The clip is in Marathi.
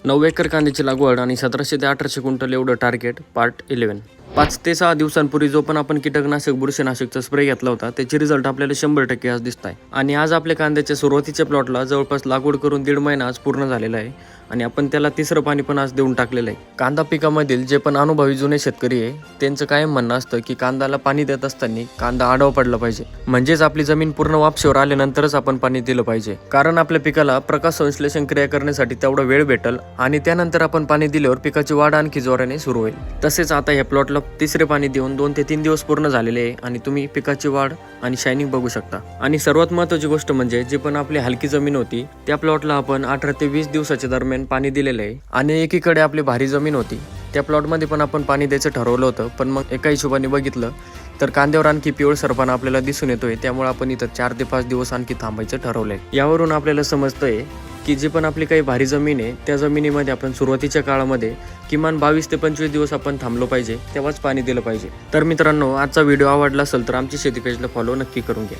9 एकर कांद्याची लागवड आणि 1700 ते 1800 क्विंटल एवढं टार्गेट पार्ट 11. 5 ते 6 दिवसांपूर्वी जो पण आपण कीटकनाशक बुरशीनाशकचा स्प्रे घेतला होता त्याचे रिझल्ट आपल्याला 100% आज दिसत आहे. आणि आज आपल्या कांद्याच्या सुरुवातीच्या प्लॉटला जवळपास लागवड करून 1.5 महिना आज पूर्ण झालेला आहे आणि आपण त्याला तिसरं पाणी पण आज देऊन टाकलेलं आहे. कांदा पिकामधील जे पण अनुभवी जुने शेतकरी आहे त्यांचं कायम म्हणणं असतं की कांद्याला पाणी देत असताना कांदा आडवा पडला पाहिजे, म्हणजेच आपली जमीन पूर्ण वापशीवर आल्यानंतरच आपण पाणी दिलं पाहिजे. कारण आपल्या पिकाला प्रकाश संश्लेषण क्रिया करण्यासाठी तेवढा वेळ भेटल आणि त्यानंतर आपण पाणी दिल्यावर पिकाची वाढ आणखी जोराने सुरू होईल. तसेच आता ह्या प्लॉटला तिसरे पाणी देऊन 2 ते 3 दिवस पूर्ण झालेले आहे आणि तुम्ही पिकाची वाढ आणि शायनिंग बघू शकता. आणि सर्वात महत्त्वाची गोष्ट म्हणजे जी पण आपली हलकी जमीन होती त्या प्लॉटला आपण 18 ते 20 दिवसाच्या दरम्यान पाणी दिलेलं आहे. आणि एकीकडे आपली भारी जमीन होती त्या प्लॉटमध्ये पण आपण पाणी द्यायचं ठरवलं होतं, पण मग एका हिशोबाने बघितलं तर कांद्यावर आणखी पिवळसरपणा आपल्याला दिसून येतोय, त्यामुळे आपण इथं 4 ते 5 दिवस आणखी थांबायचं ठरवलंय. यावरून आपल्याला समजतंय की जी पण आपली काही भारी जमीन आहे त्या जमिनीमध्ये आपण सुरुवातीच्या काळामध्ये किमान 22 ते 25 दिवस आपण थांबलो पाहिजे, तेव्हाच पाणी दिलं पाहिजे. तर मित्रांनो, आजचा व्हिडिओ आवडला असेल तर आमची शेती पेजला फॉलो नक्की करून घ्या.